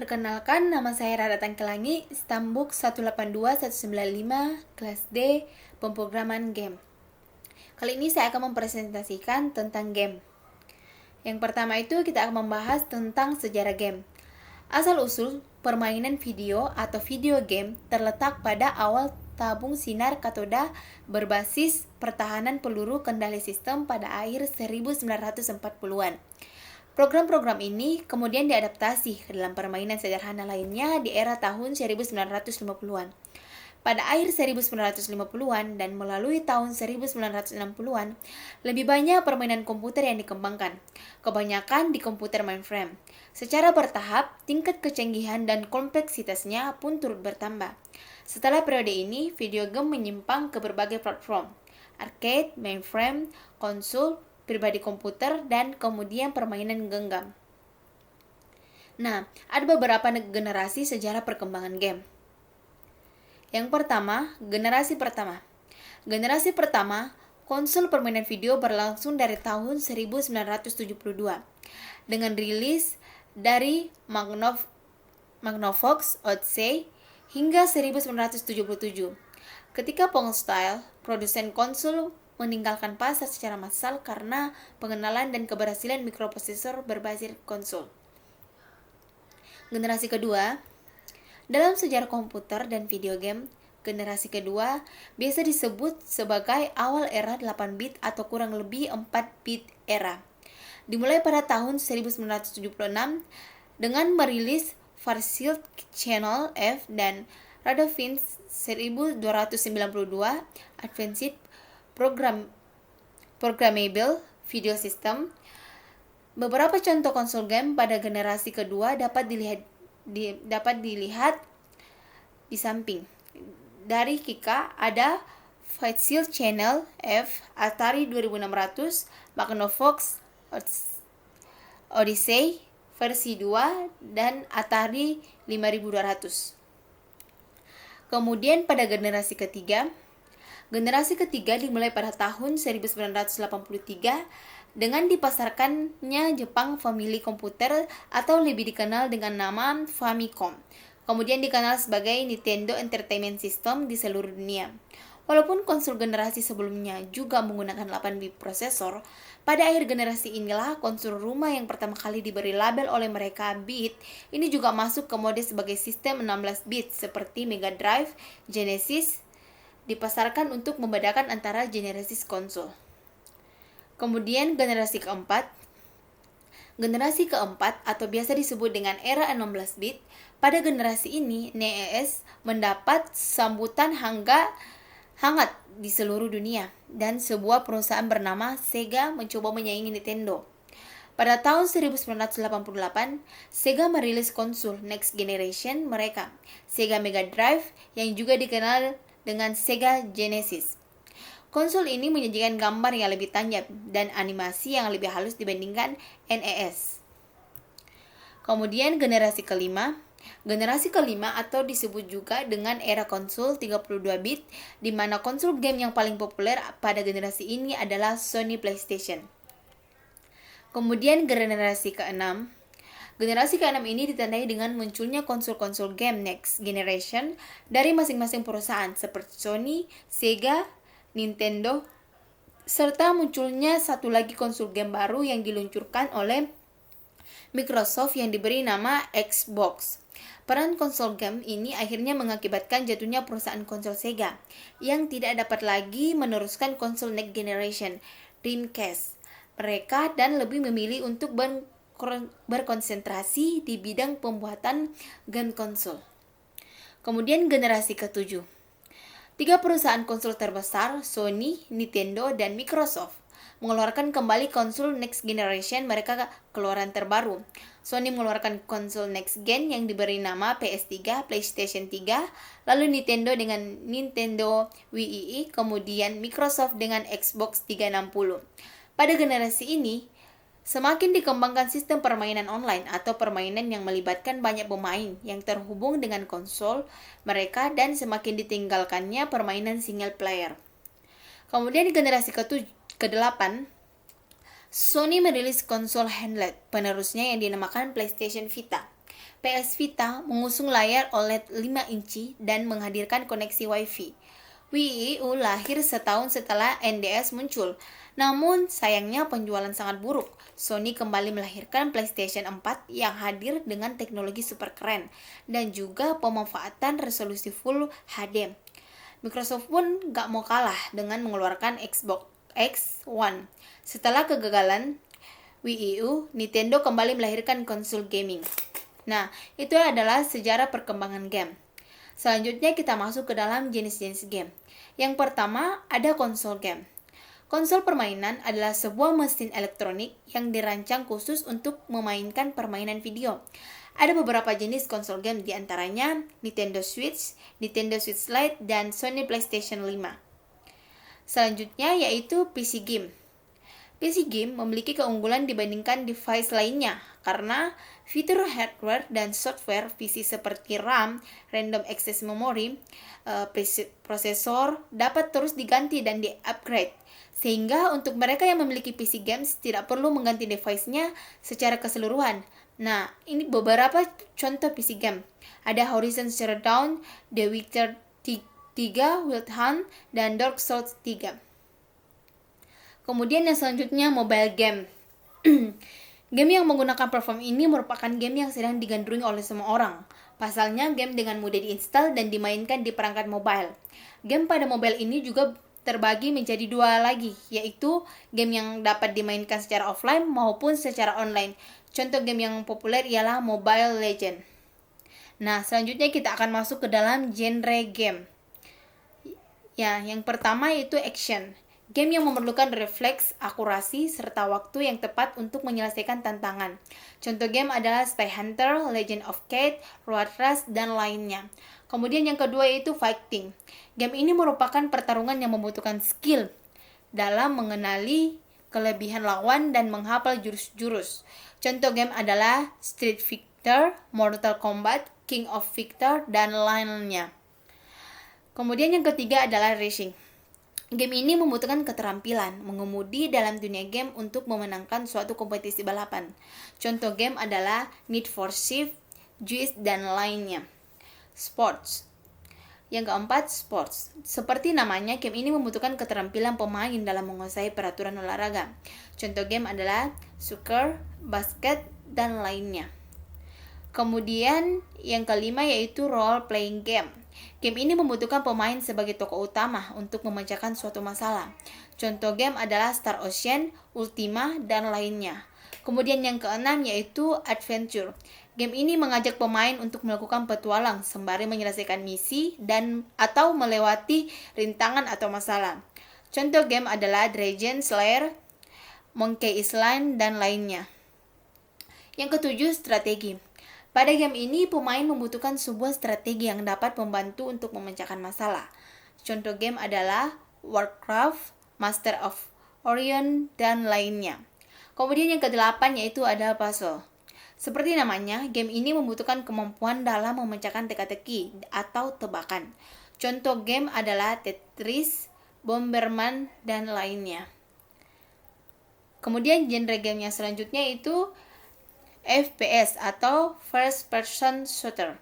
Perkenalkan, nama saya Rara Tangkelangi, Stambuk 182195, kelas D, pemrograman game. Kali ini saya akan mempresentasikan tentang game. Yang pertama itu kita akan membahas tentang sejarah game. Asal-usul permainan video atau video game terletak pada awal tabung sinar katoda berbasis pertahanan peluru kendali sistem pada akhir 1940-an. Program-program ini kemudian diadaptasi ke dalam permainan sederhana lainnya di era tahun 1950-an. Pada akhir 1950-an dan melalui tahun 1960-an, lebih banyak permainan komputer yang dikembangkan, kebanyakan di komputer mainframe. Secara bertahap, tingkat kecanggihan dan kompleksitasnya pun turut bertambah. Setelah periode ini, video game menyimpang ke berbagai platform, arcade, mainframe, konsol, pribadi komputer, dan kemudian permainan genggam. Nah, ada beberapa generasi sejarah perkembangan game. Yang pertama, generasi pertama. Generasi pertama, konsol permainan video berlangsung dari tahun 1972 dengan rilis dari Magnavox Odyssey hingga 1977. Ketika Pong Style, produsen konsol, meninggalkan pasar secara massal karena pengenalan dan keberhasilan mikroprosesor berbasis konsol. Generasi kedua, dalam sejarah komputer dan video game, generasi kedua biasa disebut sebagai awal era 8-bit atau kurang lebih 4-bit era. Dimulai pada tahun 1976 dengan merilis Fairchild Channel F dan Radovince 1292 Advanced Programmable Video System. Beberapa contoh konsol game pada generasi kedua dapat dilihat di samping. Dari Kika ada Fairchild Channel F, Atari 2600, Magnavox Odyssey versi 2, dan Atari 5200. Kemudian pada generasi ketiga dimulai pada tahun 1983 dengan dipasarkannya Jepang Family Computer atau lebih dikenal dengan nama Famicom. Kemudian dikenal sebagai Nintendo Entertainment System di seluruh dunia. Walaupun konsol generasi sebelumnya juga menggunakan 8-bit prosesor, pada akhir generasi inilah konsol rumah yang pertama kali diberi label oleh mereka bit, ini juga masuk ke mode sebagai sistem 16-bit seperti Mega Drive, Genesis, dipasarkan untuk membedakan antara generasi konsol. Kemudian generasi keempat atau biasa disebut dengan era 16-bit, pada generasi ini NES mendapat sambutan hangat di seluruh dunia dan sebuah perusahaan bernama Sega mencoba menyaingi Nintendo. Pada tahun 1988, Sega merilis konsol Next Generation mereka, Sega Mega Drive, yang juga dikenal dengan Sega Genesis. Konsol ini menyajikan gambar yang lebih tajam dan animasi yang lebih halus dibandingkan NES. Kemudian generasi kelima atau disebut juga dengan era konsol 32-bit, di mana konsol game yang paling populer pada generasi ini adalah Sony PlayStation. Kemudian generasi keenam ini ditandai dengan munculnya konsol-konsol game Next Generation dari masing-masing perusahaan seperti Sony, Sega, Nintendo, serta munculnya satu lagi konsol game baru yang diluncurkan oleh Microsoft yang diberi nama Xbox. Peran konsol game ini akhirnya mengakibatkan jatuhnya perusahaan konsol Sega yang tidak dapat lagi meneruskan konsol Next Generation, Dreamcast mereka, dan lebih memilih untuk berkonsentrasi di bidang pembuatan game konsol. Kemudian generasi ketujuh. 3 perusahaan konsol terbesar, Sony, Nintendo, dan Microsoft, mengeluarkan kembali konsol Next Generation mereka keluaran terbaru. Sony mengeluarkan konsol Next Gen yang diberi nama PS3, PlayStation 3, lalu Nintendo dengan Nintendo Wii, kemudian Microsoft dengan Xbox 360. Pada generasi ini, semakin dikembangkan sistem permainan online atau permainan yang melibatkan banyak pemain yang terhubung dengan konsol mereka, dan semakin ditinggalkannya permainan single player. Kemudian di generasi ke-8, Sony merilis konsol handheld penerusnya yang dinamakan PlayStation Vita. PS Vita mengusung layar OLED 5 inci dan menghadirkan koneksi Wi-Fi. Wii U lahir setahun setelah NDS muncul. Namun, sayangnya penjualan sangat buruk. Sony kembali melahirkan PlayStation 4 yang hadir dengan teknologi super keren dan juga pemanfaatan resolusi Full HD. Microsoft pun gak mau kalah dengan mengeluarkan Xbox X One. Setelah kegagalan Wii U, Nintendo kembali melahirkan konsol gaming. Nah, itu adalah sejarah perkembangan game. Selanjutnya kita masuk ke dalam jenis-jenis game. Yang pertama, ada konsol game. Konsol permainan adalah sebuah mesin elektronik yang dirancang khusus untuk memainkan permainan video. Ada beberapa jenis konsol game, diantaranya Nintendo Switch Lite, dan Sony PlayStation 5. Selanjutnya yaitu PC game. PC game memiliki keunggulan dibandingkan device lainnya karena fitur hardware dan software PC seperti RAM, Random Access Memory, prosesor dapat terus diganti dan di-upgrade. Sehingga untuk mereka yang memiliki PC games tidak perlu mengganti device-nya secara keseluruhan. Nah, ini beberapa contoh PC game. Ada Horizon Zero Dawn, The Witcher 3, Wild Hunt, dan Dark Souls 3. Kemudian yang selanjutnya mobile game. Game yang menggunakan platform ini merupakan game yang sedang digandrungi oleh semua orang. Pasalnya, game dengan mudah diinstal dan dimainkan di perangkat mobile. Game pada mobile ini juga terbagi menjadi dua lagi, yaitu game yang dapat dimainkan secara offline maupun secara online. Contoh game yang populer ialah Mobile Legends. Nah, selanjutnya kita akan masuk ke dalam genre game. Ya, yang pertama yaitu action. Game yang memerlukan refleks, akurasi, serta waktu yang tepat untuk menyelesaikan tantangan. Contoh game adalah Spy Hunter, Legend of Kate, Road Rash, dan lainnya. Kemudian yang kedua yaitu fighting. Game ini merupakan pertarungan yang membutuhkan skill dalam mengenali kelebihan lawan dan menghafal jurus-jurus. Contoh game adalah Street Fighter, Mortal Kombat, King of Fighter, dan lainnya. Kemudian yang ketiga adalah racing. Game ini membutuhkan keterampilan mengemudi dalam dunia game untuk memenangkan suatu kompetisi balapan. Contoh game adalah Need for Speed, Juice, dan lainnya. Sports. Yang keempat, sports. Seperti namanya, game ini membutuhkan keterampilan pemain dalam menguasai peraturan olahraga. Contoh game adalah soccer, basket, dan lainnya. Kemudian yang kelima yaitu role playing game. Game ini membutuhkan pemain sebagai tokoh utama untuk memecahkan suatu masalah. Contoh game adalah Star Ocean, Ultima, dan lainnya. Kemudian yang keenam yaitu adventure. Game ini mengajak pemain untuk melakukan petualang sembari menyelesaikan misi dan atau melewati rintangan atau masalah. Contoh game adalah Dragon Slayer, Monkey Island, dan lainnya. Yang ketujuh, strategi. Pada game ini, pemain membutuhkan sebuah strategi yang dapat membantu untuk memecahkan masalah. Contoh game adalah Warcraft, Master of Orion, dan lainnya. Kemudian yang kedelapan yaitu ada puzzle. Seperti namanya, game ini membutuhkan kemampuan dalam memecahkan teka-teki atau tebakan. Contoh game adalah Tetris, Bomberman, dan lainnya. Kemudian genre game yang selanjutnya itu FPS atau First Person Shooter.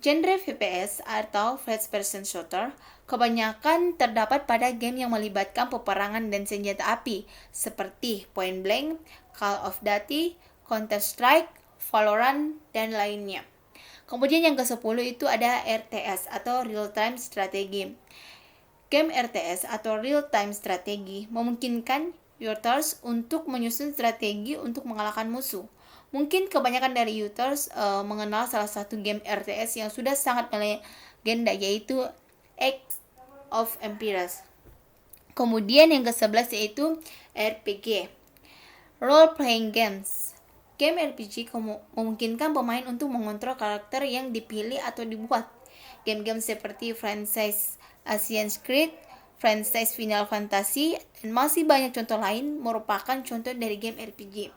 Genre FPS atau First Person Shooter kebanyakan terdapat pada game yang melibatkan peperangan dan senjata api seperti Point Blank, Call of Duty, Counter-Strike, Valorant, dan lainnya. Kemudian yang ke-10 itu ada RTS atau Real Time Strategy. Game RTS atau Real Time Strategy memungkinkan users untuk menyusun strategi untuk mengalahkan musuh. Mungkin kebanyakan dari users mengenal salah satu game RTS yang sudah sangat melegenda yaitu Age of Empires. Kemudian yang ke-11 yaitu RPG, Role Playing Games. Game RPG memungkinkan pemain untuk mengontrol karakter yang dipilih atau dibuat. Game-game seperti franchise Assassin's Creed, franchise Final Fantasy, dan masih banyak contoh lain merupakan contoh dari game RPG.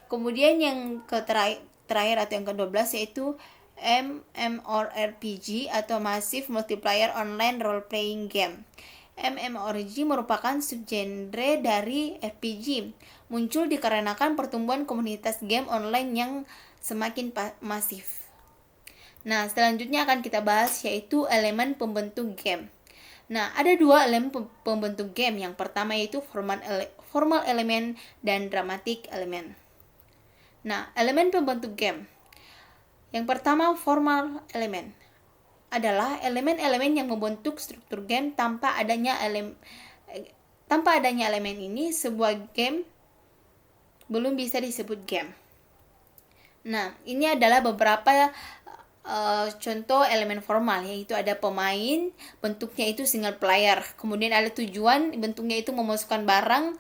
Kemudian yang terakhir atau yang ke-12 yaitu MMORPG atau Massive Multiplayer Online Role Playing Game. MMORPG merupakan subgenre dari RPG. Muncul dikarenakan pertumbuhan komunitas game online yang semakin masif. Nah, selanjutnya akan kita bahas yaitu elemen pembentuk game. Nah, ada dua elemen pembentuk game. Yang pertama yaitu formal element dan dramatic element. Nah, elemen pembentuk game. Yang pertama, formal element adalah elemen-elemen yang membentuk struktur game. Tanpa adanya elemen ini, sebuah game belum bisa disebut game. Nah, ini adalah beberapa contoh elemen formal, yaitu ada pemain, bentuknya itu single player. Kemudian ada tujuan, bentuknya itu memasukkan barang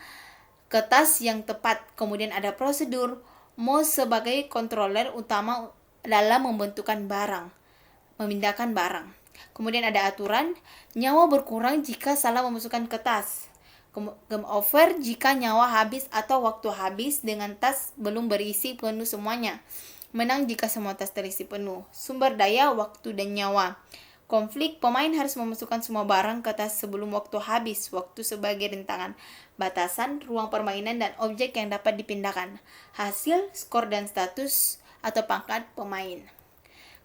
ke tas yang tepat. Kemudian ada prosedur, mouse sebagai controller utama dalam membentukkan barang, memindahkan barang. Kemudian ada aturan, nyawa berkurang jika salah memasukkan ke tas. Game over jika nyawa habis atau waktu habis dengan tas belum berisi penuh semuanya. Menang jika semua tas terisi penuh. Sumber daya, waktu, dan nyawa. Konflik, pemain harus memasukkan semua barang ke tas sebelum waktu habis. Waktu sebagai rintangan. Batasan, ruang permainan, dan objek yang dapat dipindahkan. Hasil, skor, dan status atau pangkat pemain.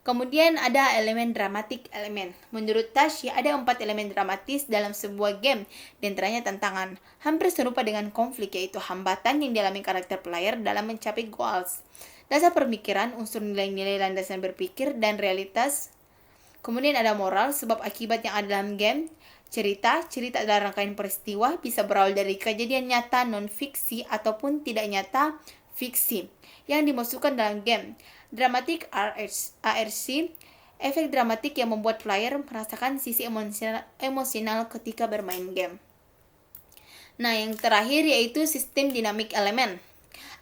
Kemudian ada elemen dramatic element. Menurut Tashy, ada 4 elemen dramatis dalam sebuah game. Di antaranya tantangan, hampir serupa dengan konflik, yaitu hambatan yang dialami karakter player dalam mencapai goals. Dasar pemikiran, unsur nilai-nilai landasan berpikir, dan realitas. Kemudian ada moral, sebab akibat yang ada dalam game. Cerita adalah rangkaian peristiwa, bisa berawal dari kejadian nyata, non-fiksi, ataupun tidak nyata, fiksi, yang dimasukkan dalam game. Dramatic ARC, efek dramatik yang membuat player merasakan sisi emosional ketika bermain game. Nah, yang terakhir yaitu sistem dynamic element.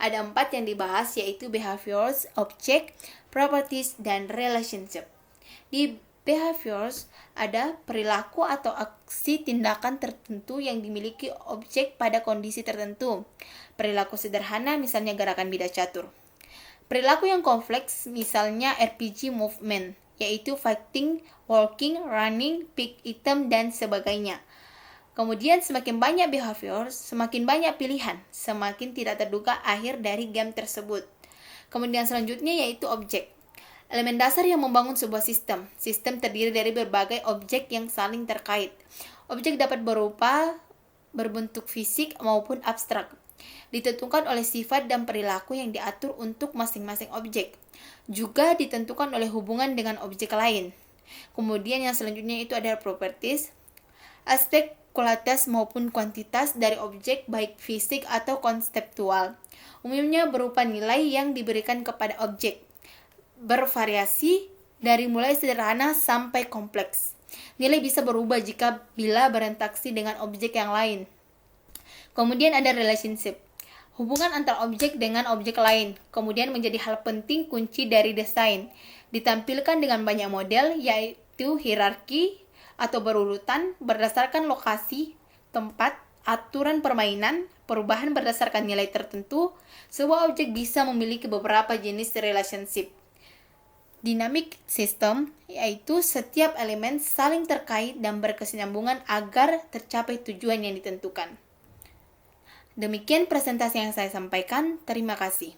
Ada 4 yang dibahas, yaitu behaviors, object, properties, dan relationship. Di behaviors ada perilaku atau aksi tindakan tertentu yang dimiliki objek pada kondisi tertentu. Perilaku sederhana misalnya gerakan bida catur. Perilaku yang kompleks misalnya RPG movement, yaitu fighting, walking, running, pick item, dan sebagainya. Kemudian semakin banyak behavior, semakin banyak pilihan, semakin tidak terduga akhir dari game tersebut. Kemudian selanjutnya yaitu objek. Elemen dasar yang membangun sebuah sistem. Sistem terdiri dari berbagai objek yang saling terkait. Objek dapat berupa berbentuk fisik maupun abstrak. Ditentukan oleh sifat dan perilaku yang diatur untuk masing-masing objek. Juga ditentukan oleh hubungan dengan objek lain. Kemudian yang selanjutnya itu adalah properties. Aspek kualitas maupun kuantitas dari objek baik fisik atau konseptual. Umumnya berupa nilai yang diberikan kepada objek. Bervariasi dari mulai sederhana sampai kompleks. Nilai bisa berubah bila berinteraksi dengan objek yang lain. Kemudian ada relationship. Hubungan antar objek dengan objek lain. Kemudian menjadi hal penting kunci dari desain. Ditampilkan dengan banyak model, yaitu hierarki atau berurutan berdasarkan lokasi, tempat, aturan permainan, perubahan berdasarkan nilai tertentu. Sebuah objek bisa memiliki beberapa jenis relationship. Dynamic system, yaitu setiap elemen saling terkait dan berkesinambungan agar tercapai tujuan yang ditentukan. Demikian presentasi yang saya sampaikan. Terima kasih.